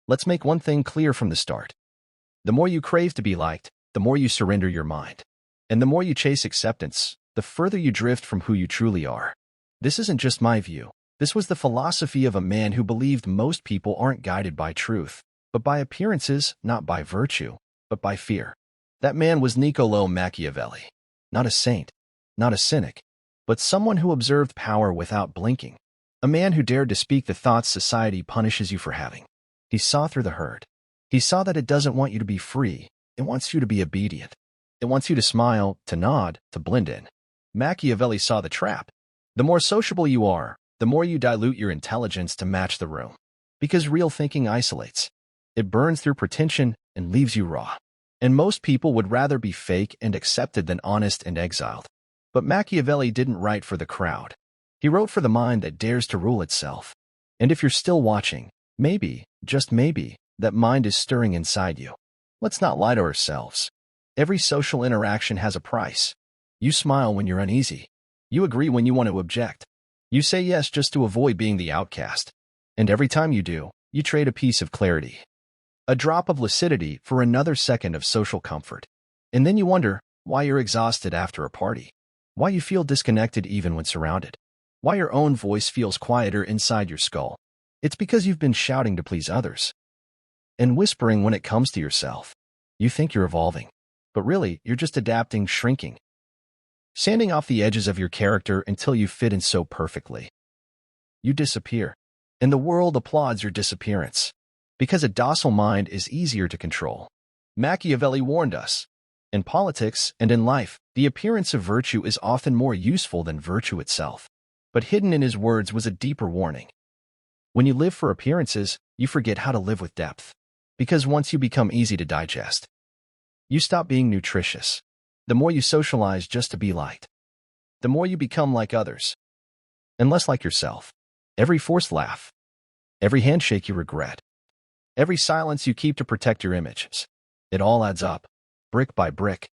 Let's make one thing clear from the start. The more you crave to be liked, the more you surrender your mind. And the more you chase acceptance, the further you drift from who you truly are. This isn't just my view. This was the philosophy of a man who believed most people aren't guided by truth, but by appearances, not by virtue, but by fear. That man was Niccolo Machiavelli. Not a saint, not a cynic, but someone who observed power without blinking. A man who dared to speak the thoughts society punishes you for having. He saw through the herd. He saw that it doesn't want you to be free. It wants you to be obedient. It wants you to smile, to nod, to blend in. Machiavelli saw the trap. The more sociable you are, the more you dilute your intelligence to match the room. Because real thinking isolates. It burns through pretension and leaves you raw. And most people would rather be fake and accepted than honest and exiled. But Machiavelli didn't write for the crowd. He wrote for the mind that dares to rule itself. And if you're still watching, maybe, just maybe, that mind is stirring inside you. Let's not lie to ourselves. Every social interaction has a price. You smile when you're uneasy. You agree when you want to object. You say yes just to avoid being the outcast. And every time you do, you trade a piece of clarity. A drop of lucidity for another second of social comfort. And then you wonder why you're exhausted after a party. Why you feel disconnected even when surrounded. Why your own voice feels quieter inside your skull. It's because you've been shouting to please others. And whispering when it comes to yourself. You think you're evolving. But really, you're just adapting, shrinking. Sanding off the edges of your character until you fit in so perfectly. You disappear. And the world applauds your disappearance. Because a docile mind is easier to control. Machiavelli warned us. In politics and in life, the appearance of virtue is often more useful than virtue itself. But hidden in his words was a deeper warning. When you live for appearances, you forget how to live with depth. Because once you become easy to digest, you stop being nutritious. The more you socialize just to be liked, the more you become like others, and less like yourself. Every forced laugh, every handshake you regret, every silence you keep to protect your image, it all adds up, brick by brick.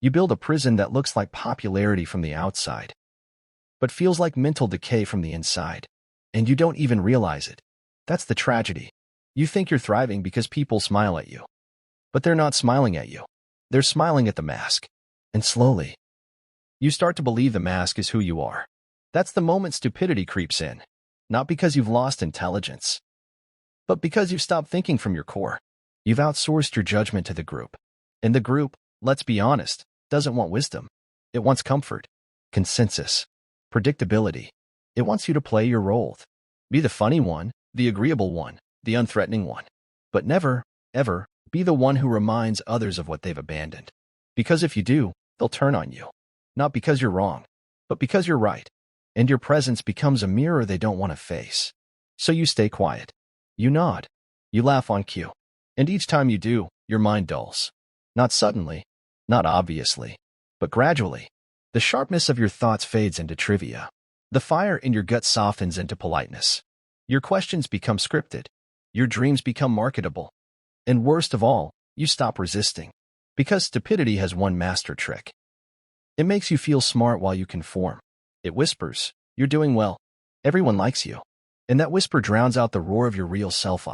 You build a prison that looks like popularity from the outside, but feels like mental decay from the inside, and you don't even realize it. That's the tragedy. You think you're thriving because people smile at you. But they're not smiling at you. They're smiling at the mask. And slowly, you start to believe the mask is who you are. That's the moment stupidity creeps in. Not because you've lost intelligence, but because you've stopped thinking from your core. You've outsourced your judgment to the group. And the group, let's be honest, doesn't want wisdom. It wants comfort, consensus, predictability. It wants you to play your role. Be the funny one, the agreeable one, the unthreatening one. But never, ever, be the one who reminds others of what they've abandoned. Because if you do, they'll turn on you. Not because you're wrong, but because you're right. And your presence becomes a mirror they don't want to face. So you stay quiet. You nod. You laugh on cue. And each time you do, your mind dulls. Not suddenly, not obviously, but gradually. The sharpness of your thoughts fades into trivia. The fire in your gut softens into politeness. Your questions become scripted. Your dreams become marketable. And worst of all, you stop resisting. Because stupidity has one master trick. It makes you feel smart while you conform. It whispers, you're doing well. Everyone likes you. And that whisper drowns out the roar of your real self.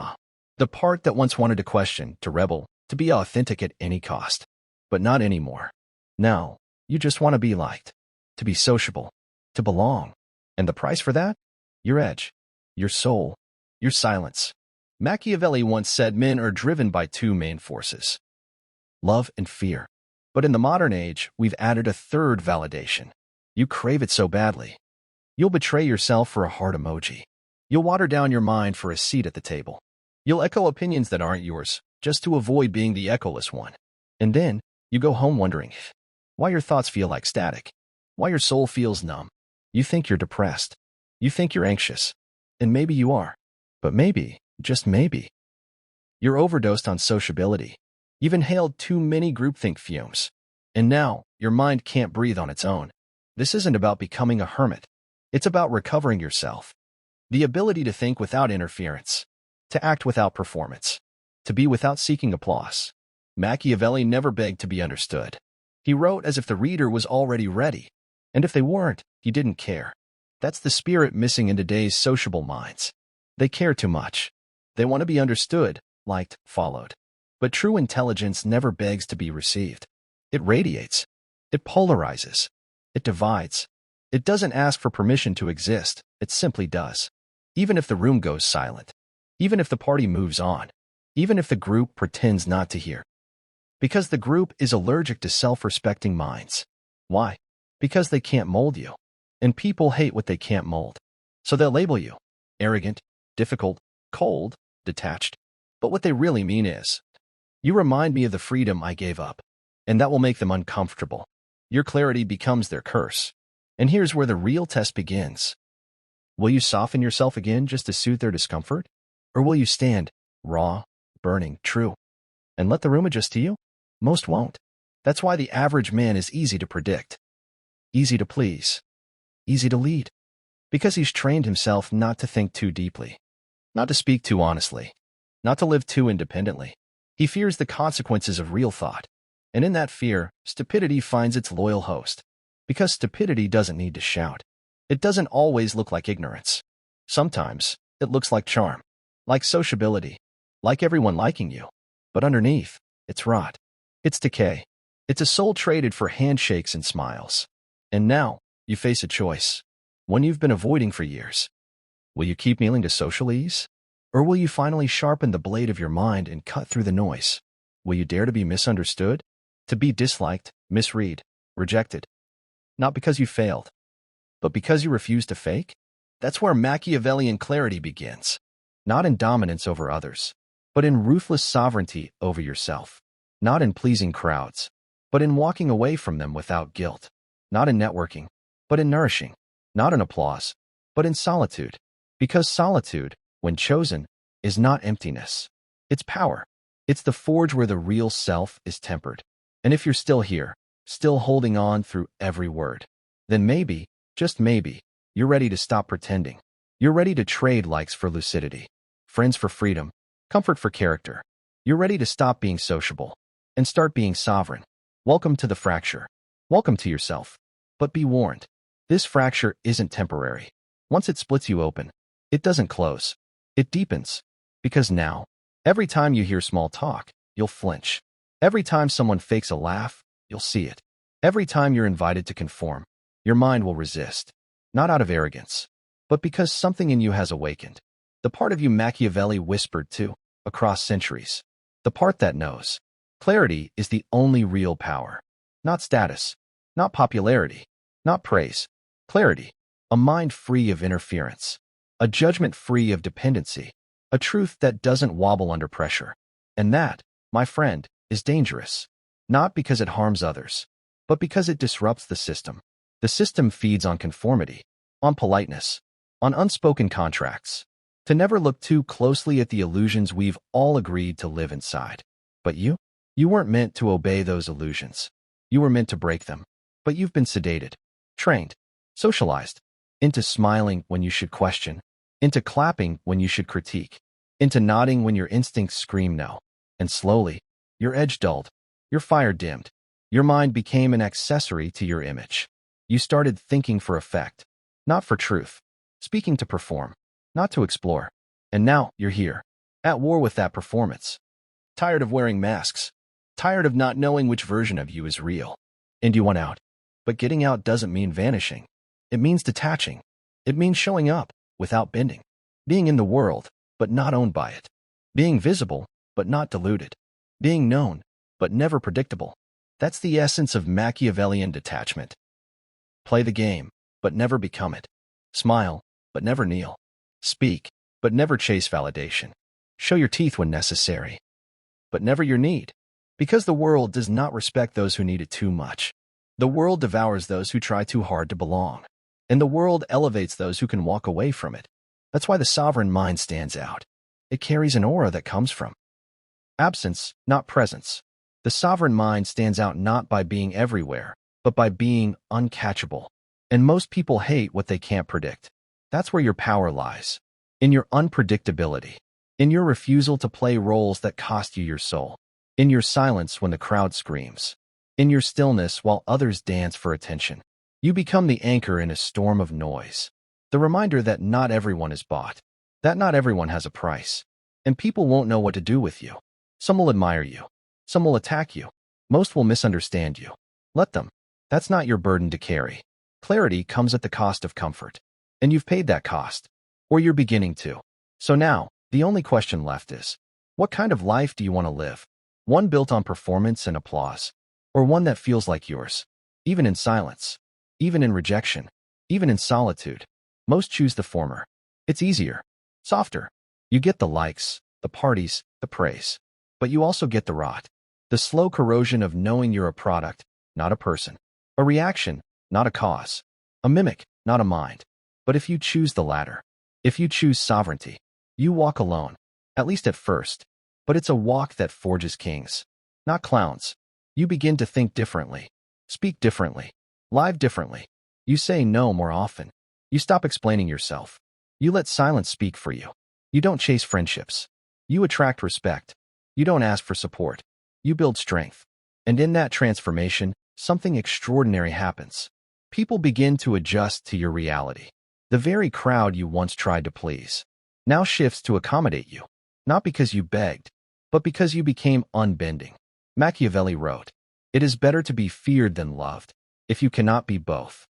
The part that once wanted to question, to rebel, to be authentic at any cost. But not anymore. Now, you just want to be liked. To be sociable. To belong. And the price for that? Your edge. Your soul. Your silence. Machiavelli once said men are driven by two main forces. Love and fear. But in the modern age, we've added a third validation. You crave it so badly. You'll betray yourself for a heart emoji. You'll water down your mind for a seat at the table. You'll echo opinions that aren't yours, just to avoid being the echoless one. And then, you go home wondering why your thoughts feel like static, why your soul feels numb. You think you're depressed. You think you're anxious. And maybe you are. But maybe, just maybe, you're overdosed on sociability. You've inhaled too many groupthink fumes. And now, your mind can't breathe on its own. This isn't about becoming a hermit. It's about recovering yourself. The ability to think without interference. To act without performance. To be without seeking applause. Machiavelli never begged to be understood. He wrote as if the reader was already ready. And if they weren't, he didn't care. That's the spirit missing in today's sociable minds. They care too much. They want to be understood, liked, followed. But true intelligence never begs to be received. It radiates. It polarizes. It divides. It doesn't ask for permission to exist. It simply does. Even if the room goes silent. Even if the party moves on. Even if the group pretends not to hear. Because the group is allergic to self-respecting minds. Why? Because they can't mold you. And people hate what they can't mold. So they'll label you arrogant, difficult, cold, detached. But what they really mean is, you remind me of the freedom I gave up. And that will make them uncomfortable. Your clarity becomes their curse. And here's where the real test begins. Will you soften yourself again just to soothe their discomfort? Or will you stand, raw, burning, true, and let the room adjust to you? Most won't. That's why the average man is easy to predict. Easy to please. Easy to lead. Because he's trained himself not to think too deeply. Not to speak too honestly. Not to live too independently. He fears the consequences of real thought. And in that fear, stupidity finds its loyal host. Because stupidity doesn't need to shout. It doesn't always look like ignorance. Sometimes, it looks like charm. Like sociability. Like everyone liking you. But underneath, it's rot. It's decay. It's a soul traded for handshakes and smiles. And now, you face a choice. One you've been avoiding for years. Will you keep kneeling to social ease? Or will you finally sharpen the blade of your mind and cut through the noise? Will you dare to be misunderstood? To be disliked, misread, rejected? Not because you failed, but because you refuse to fake? That's where Machiavellian clarity begins. Not in dominance over others, but in ruthless sovereignty over yourself. Not in pleasing crowds, but in walking away from them without guilt. Not in networking, but in nourishing. Not in applause, but in solitude. Because solitude, when chosen, is not emptiness. It's power. It's the forge where the real self is tempered. And if you're still here, still holding on through every word, then maybe, just maybe, you're ready to stop pretending. You're ready to trade likes for lucidity, friends for freedom, comfort for character. You're ready to stop being sociable and start being sovereign. Welcome to the fracture. Welcome to yourself. But be warned, this fracture isn't temporary. Once it splits you open, it doesn't close. It deepens. Because now, every time you hear small talk, you'll flinch. Every time someone fakes a laugh, you'll see it. Every time you're invited to conform, your mind will resist. Not out of arrogance, but because something in you has awakened. The part of you Machiavelli whispered to, across centuries. The part that knows. Clarity is the only real power. Not status. Not popularity. Not praise. Clarity. A mind free of interference. A judgment free of dependency. A truth that doesn't wobble under pressure. And that, my friend, is dangerous. Not because it harms others, but because it disrupts the system. The system feeds on conformity, on politeness, on unspoken contracts. To never look too closely at the illusions we've all agreed to live inside. But you weren't meant to obey those illusions. You were meant to break them. But you've been sedated, trained, socialized, into smiling when you should question, into clapping when you should critique, into nodding when your instincts scream no. And slowly, your edge dulled, your fire dimmed, your mind became an accessory to your image. You started thinking for effect, not for truth, speaking to perform, not to explore. And now you're here, at war with that performance. Tired of wearing masks, tired of not knowing which version of you is real. And you want out. But getting out doesn't mean vanishing. It means detaching. It means showing up without bending. Being in the world, but not owned by it. Being visible, but not diluted. Being known, but never predictable. That's the essence of Machiavellian detachment. Play the game, but never become it. Smile, but never kneel. Speak, but never chase validation. Show your teeth when necessary, but never your need. Because the world does not respect those who need it too much. The world devours those who try too hard to belong. And the world elevates those who can walk away from it. That's why the sovereign mind stands out. It carries an aura that comes from absence, not presence. The sovereign mind stands out not by being everywhere, but by being uncatchable. And most people hate what they can't predict. That's where your power lies. In your unpredictability. In your refusal to play roles that cost you your soul. In your silence when the crowd screams. In your stillness while others dance for attention. You become the anchor in a storm of noise. The reminder that not everyone is bought. That not everyone has a price. And people won't know what to do with you. Some will admire you. Some will attack you. Most will misunderstand you. Let them. That's not your burden to carry. Clarity comes at the cost of comfort. And you've paid that cost. Or you're beginning to. So now, the only question left is, what kind of life do you want to live? One built on performance and applause, or one that feels like yours, even in silence, even in rejection, even in solitude. Most choose the former. It's easier, softer. You get the likes, the parties, the praise. But you also get the rot, the slow corrosion of knowing you're a product, not a person, a reaction, not a cause, a mimic, not a mind. But if you choose the latter, if you choose sovereignty, you walk alone, at least at first. But it's a walk that forges kings, not clowns. You begin to think differently, speak differently, live differently. You say no more often. You stop explaining yourself. You let silence speak for you. You don't chase friendships. You attract respect. You don't ask for support. You build strength. And in that transformation, something extraordinary happens. People begin to adjust to your reality. The very crowd you once tried to please now shifts to accommodate you. Not because you begged, but because you became unbending. Machiavelli wrote, "It is better to be feared than loved, if you cannot be both."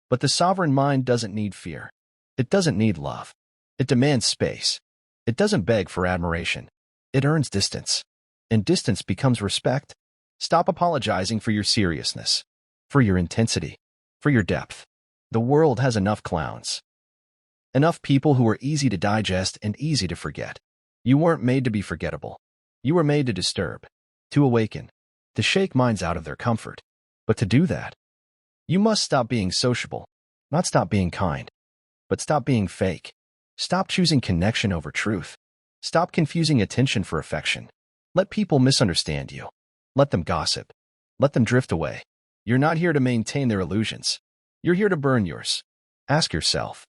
But the sovereign mind doesn't need fear. It doesn't need love. It demands space. It doesn't beg for admiration. It earns distance. And distance becomes respect. Stop apologizing for your seriousness, for your intensity, for your depth. The world has enough clowns. Enough people who are easy to digest and easy to forget. You weren't made to be forgettable. You were made to disturb, to awaken, to shake minds out of their comfort. But to do that, you must stop being sociable, not stop being kind, but stop being fake. Stop choosing connection over truth. Stop confusing attention for affection. Let people misunderstand you. Let them gossip. Let them drift away. You're not here to maintain their illusions. You're here to burn yours. Ask yourself,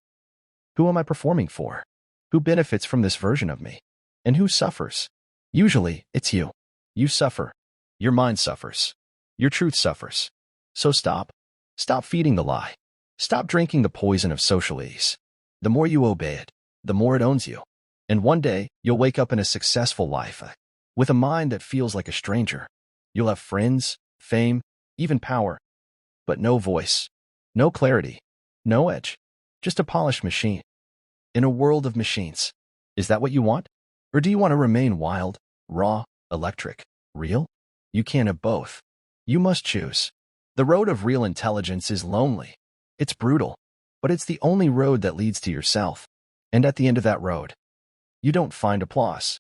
who am I performing for? Who benefits from this version of me? And who suffers? Usually, it's you. You suffer. Your mind suffers. Your truth suffers. So stop. Stop feeding the lie. Stop drinking the poison of social ease. The more you obey it, the more it owns you. And one day, you'll wake up in a successful life, with a mind that feels like a stranger. You'll have friends, fame, even power, but no voice, no clarity, no edge, just a polished machine. In a world of machines, is that what you want? Or do you want to remain wild, raw, electric, real? You can't have both. You must choose. The road of real intelligence is lonely. It's brutal, but it's the only road that leads to yourself. And at the end of that road, you don't find applause.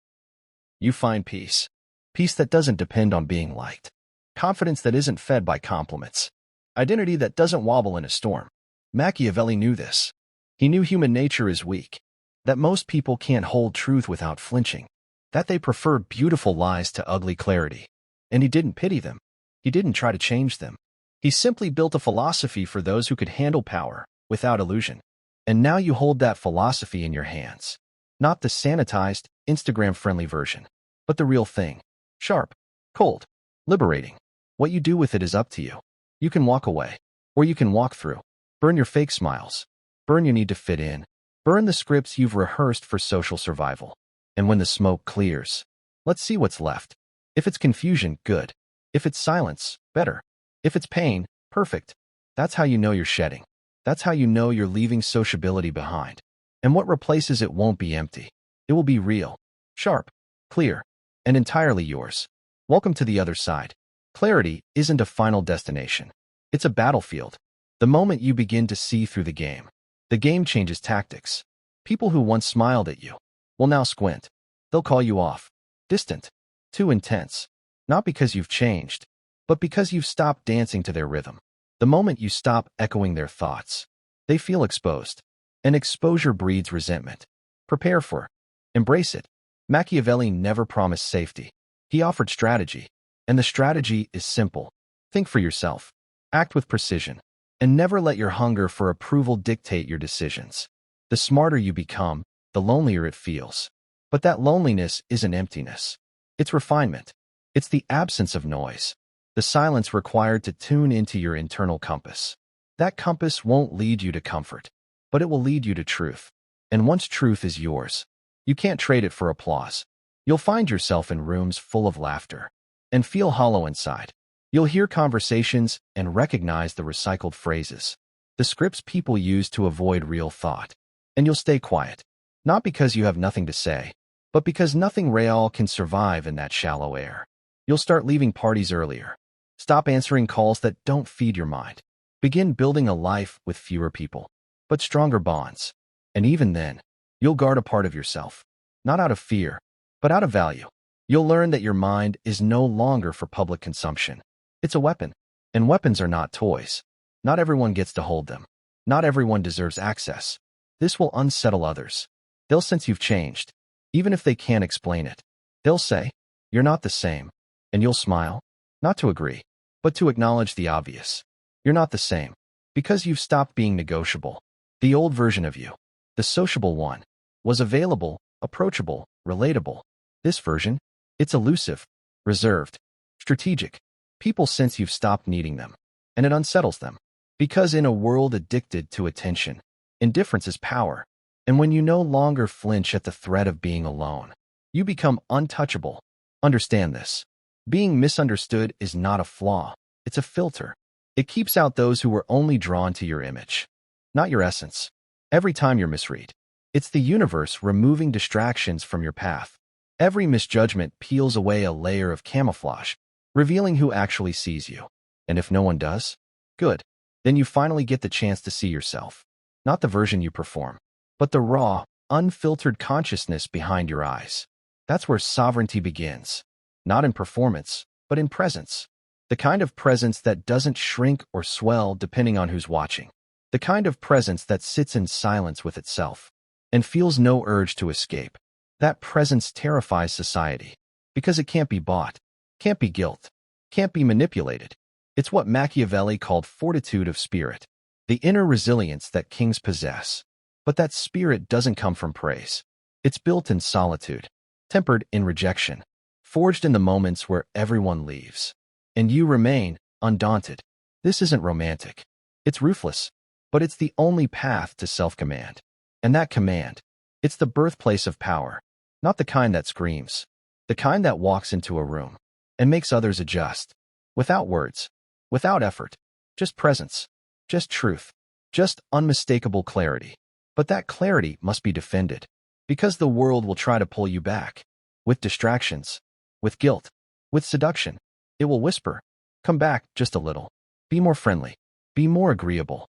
You find peace. Peace that doesn't depend on being liked. Confidence that isn't fed by compliments. Identity that doesn't wobble in a storm. Machiavelli knew this. He knew human nature is weak. That most people can't hold truth without flinching. That they prefer beautiful lies to ugly clarity. And he didn't pity them. He didn't try to change them. He simply built a philosophy for those who could handle power without illusion. And now you hold that philosophy in your hands. Not the sanitized, Instagram-friendly version, but the real thing. Sharp, cold, liberating. What you do with it is up to you. You can walk away, or you can walk through. Burn your fake smiles. Burn your need to fit in. Burn the scripts you've rehearsed for social survival. And when the smoke clears, let's see what's left. If it's confusion, good. If it's silence, better. If it's pain, perfect. That's how you know you're shedding. That's how you know you're leaving sociability behind. And what replaces it won't be empty. It will be real, sharp, clear, and entirely yours. Welcome to the other side. Clarity isn't a final destination. It's a battlefield. The moment you begin to see through the game changes tactics. People who once smiled at you will now squint. They'll call you off, distant, too intense. Not because you've changed, but because you've stopped dancing to their rhythm. The moment you stop echoing their thoughts, they feel exposed. And exposure breeds resentment. Prepare for, embrace it. Machiavelli never promised safety. He offered strategy. And the strategy is simple. Think for yourself. Act with precision. And never let your hunger for approval dictate your decisions. The smarter you become, the lonelier it feels. But that loneliness isn't emptiness. It's refinement. It's the absence of noise. The silence required to tune into your internal compass. That compass won't lead you to comfort, but it will lead you to truth. And once truth is yours, You can't trade it for applause. You'll find yourself in rooms full of laughter and feel hollow inside. You'll hear conversations and recognize the recycled phrases, the scripts people use to avoid real thought. And you'll stay quiet, not because you have nothing to say, but because nothing real can survive in that shallow air. You'll start leaving parties earlier. Stop answering calls that don't feed your mind. Begin building a life with fewer people, but stronger bonds. And even then, you'll guard a part of yourself, not out of fear, but out of value. You'll learn that your mind is no longer for public consumption. It's a weapon, and weapons are not toys. Not everyone gets to hold them. Not everyone deserves access. This will unsettle others. They'll sense you've changed, even if they can't explain it. They'll say, "You're not the same," and you'll smile, not to agree, but to acknowledge the obvious. You're not the same, because you've stopped being negotiable. The old version of you, the sociable one, was available, approachable, relatable. This version, it's elusive, reserved, strategic. People sense you've stopped needing them, and it unsettles them. Because in a world addicted to attention, indifference is power. And when you no longer flinch at the threat of being alone, you become untouchable. Understand this. Being misunderstood is not a flaw. It's a filter. It keeps out those who were only drawn to your image, not your essence. Every time you're misread, it's the universe removing distractions from your path. Every misjudgment peels away a layer of camouflage, revealing who actually sees you. And if no one does, good. Then you finally get the chance to see yourself. Not the version you perform, but the raw, unfiltered consciousness behind your eyes. That's where sovereignty begins. Not in performance, but in presence. The kind of presence that doesn't shrink or swell depending on who's watching. The kind of presence that sits in silence with itself and feels no urge to escape. That presence terrifies society because it can't be bought, can't be guilt, can't be manipulated. It's what Machiavelli called fortitude of spirit, the inner resilience that kings possess. But that spirit doesn't come from praise. It's built in solitude, tempered in rejection, forged in the moments where everyone leaves. And you remain undaunted. This isn't romantic. It's ruthless, but it's the only path to self-command. And that command, it's the birthplace of power, not the kind that screams, the kind that walks into a room and makes others adjust, without words, without effort, just presence, just truth, just unmistakable clarity. But that clarity must be defended, because the world will try to pull you back, with distractions, with guilt, with seduction. It will whisper, "Come back just a little. Be more friendly. Be more agreeable."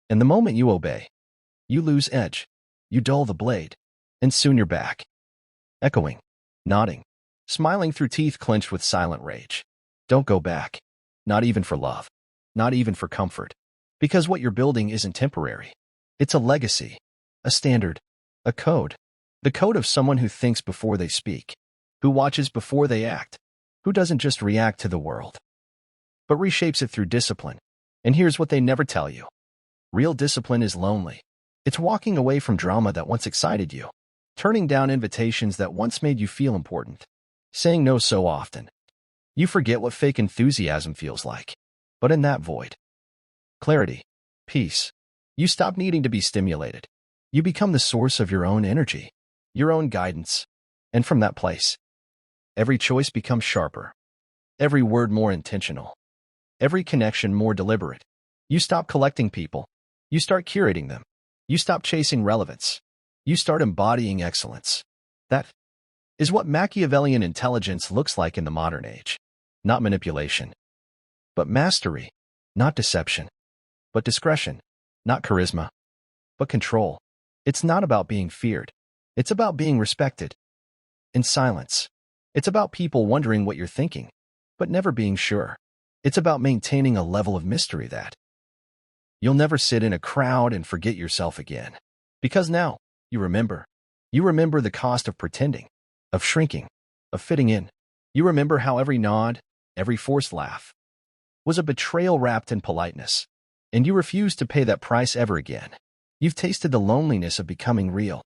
And the moment you obey, you lose edge. You dull the blade. And soon you're back. Echoing, nodding, smiling through teeth clenched with silent rage. Don't go back. Not even for love. Not even for comfort. Because what you're building isn't temporary. It's a legacy, a standard, a code. The code of someone who thinks before they speak, who watches before they act, who doesn't just react to the world, but reshapes it through discipline. And here's what they never tell you. Real discipline is lonely. It's walking away from drama that once excited you, turning down invitations that once made you feel important, saying no so often. You forget what fake enthusiasm feels like. But in that void, clarity, peace, you stop needing to be stimulated. You become the source of your own energy, your own guidance. And from that place, every choice becomes sharper, every word more intentional, every connection more deliberate. You stop collecting people. You start curating them. You stop chasing relevance. You start embodying excellence. That is what Machiavellian intelligence looks like in the modern age. Not manipulation, but mastery. Not deception, but discretion. Not charisma, but control. It's not about being feared. It's about being respected. In silence. It's about people wondering what you're thinking, but never being sure. It's about maintaining a level of mystery that you'll never sit in a crowd and forget yourself again. Because now, you remember. You remember the cost of pretending, of shrinking, of fitting in. You remember how every nod, every forced laugh, was a betrayal wrapped in politeness. And you refuse to pay that price ever again. You've tasted the loneliness of becoming real,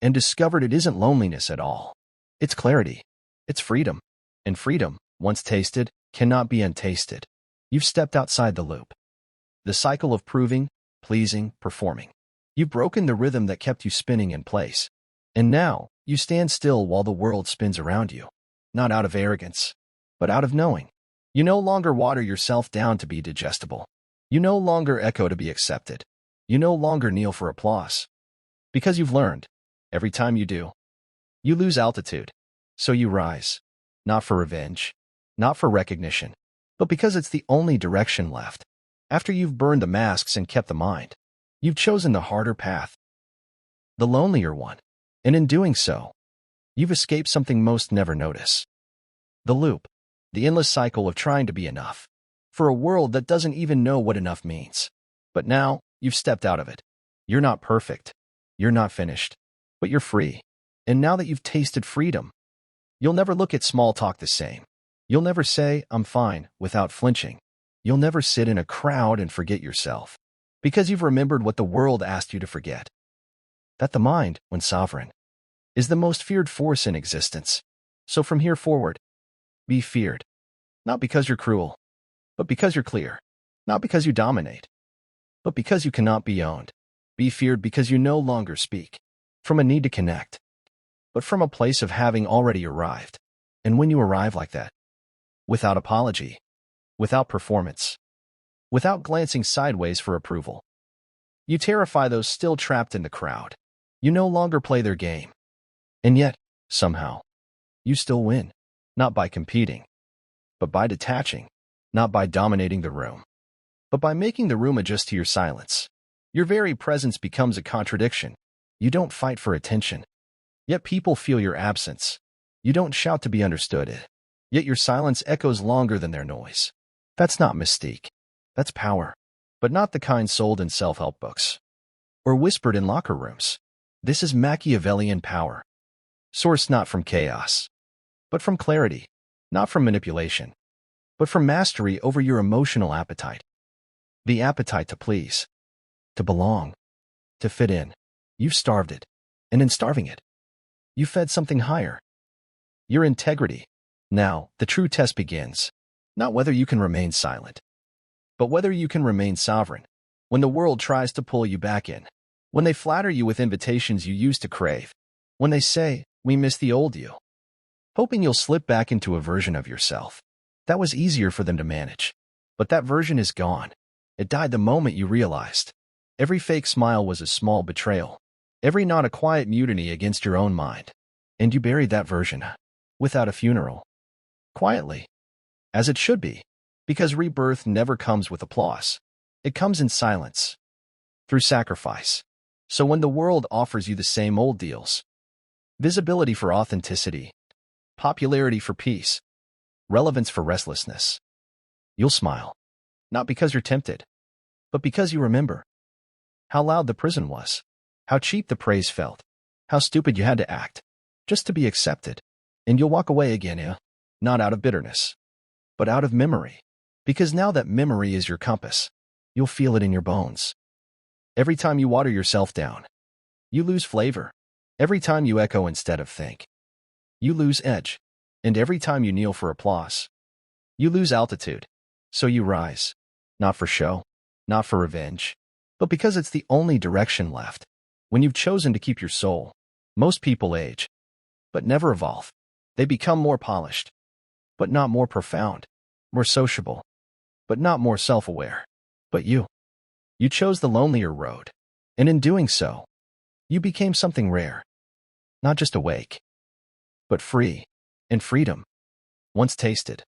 and discovered it isn't loneliness at all. It's clarity. It's freedom. And freedom, once tasted, cannot be untasted. You've stepped outside the loop. The cycle of proving, pleasing, performing. You've broken the rhythm that kept you spinning in place. And now, you stand still while the world spins around you. Not out of arrogance, but out of knowing. You no longer water yourself down to be digestible. You no longer echo to be accepted. You no longer kneel for applause. Because you've learned, every time you do, you lose altitude. So you rise. Not for revenge, not for recognition, but because it's the only direction left. After you've burned the masks and kept the mind, you've chosen the harder path, the lonelier one. And in doing so, you've escaped something most never notice. The loop, the endless cycle of trying to be enough, for a world that doesn't even know what enough means. But now, you've stepped out of it. You're not perfect. You're not finished. But you're free. And now that you've tasted freedom, you'll never look at small talk the same. You'll never say, "I'm fine," without flinching. You'll never sit in a crowd and forget yourself. Because you've remembered what the world asked you to forget. That the mind, when sovereign, is the most feared force in existence. So from here forward, be feared. Not because you're cruel, but because you're clear. Not because you dominate, but because you cannot be owned. Be feared because you no longer speak from a need to connect, but from a place of having already arrived. And when you arrive like that, without apology, without performance, without glancing sideways for approval, you terrify those still trapped in the crowd. You no longer play their game. And yet, somehow, you still win. Not by competing, but by detaching. Not by dominating the room, but by making the room adjust to your silence. Your very presence becomes a contradiction. You don't fight for attention, yet people feel your absence. You don't shout to be understood, yet your silence echoes longer than their noise. That's not mystique. That's power, but not the kind sold in self-help books or whispered in locker rooms. This is Machiavellian power, sourced not from chaos, but from clarity, not from manipulation, but from mastery over your emotional appetite. The appetite to please, to belong, to fit in. You've starved it, and in starving it, you fed something higher. Your integrity. Now, the true test begins. Not whether you can remain silent, but whether you can remain sovereign. When the world tries to pull you back in, when they flatter you with invitations you used to crave, when they say, "We miss the old you," hoping you'll slip back into a version of yourself that was easier for them to manage. But that version is gone. It died the moment you realized. Every fake smile was a small betrayal. Every nod a quiet mutiny against your own mind. And you buried that version, without a funeral. Quietly. As it should be. Because rebirth never comes with applause. It comes in silence. Through sacrifice. So when the world offers you the same old deals, visibility for authenticity, popularity for peace, relevance for restlessness, you'll smile. Not because you're tempted, but because you remember how loud the prison was, how cheap the praise felt, how stupid you had to act just to be accepted. And you'll walk away again, not out of bitterness, but out of memory. Because now that memory is your compass, you'll feel it in your bones. Every time you water yourself down, you lose flavor. Every time you echo instead of think, you lose edge. And every time you kneel for applause, you lose altitude. So you rise, not for show, not for revenge, but because it's the only direction left. When you've chosen to keep your soul, most people age, but never evolve. They become more polished, but not more profound, more sociable, but not more self-aware. But you chose the lonelier road, and in doing so, you became something rare. Not just awake, but free. And freedom, once tasted,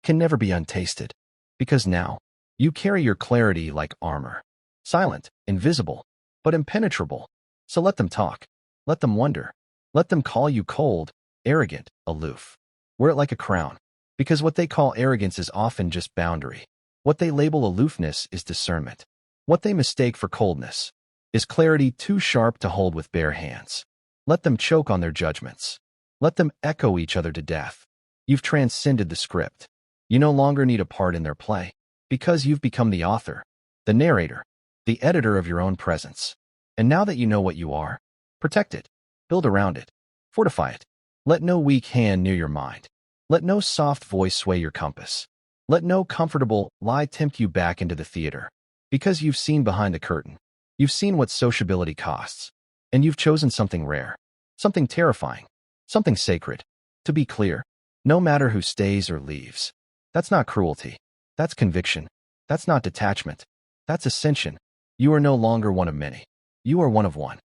can never be untasted. Because now, you carry your clarity like armor. Silent, invisible, but impenetrable. So let them talk. Let them wonder. Let them call you cold, arrogant, aloof. Wear it like a crown. Because what they call arrogance is often just boundary. What they label aloofness is discernment. What they mistake for coldness is clarity too sharp to hold with bare hands. Let them choke on their judgments. Let them echo each other to death. You've transcended the script. You no longer need a part in their play, because you've become the author, the narrator, the editor of your own presence. And now that you know what you are, protect it, build around it, fortify it. Let no weak hand near your mind. Let no soft voice sway your compass. Let no comfortable lie tempt you back into the theater. Because you've seen behind the curtain. You've seen what sociability costs. And you've chosen something rare. something terrifying, something sacred. To be clear, no matter who stays or leaves, that's not cruelty. That's conviction. That's not detachment. That's ascension. You are no longer one of many. You are one of one.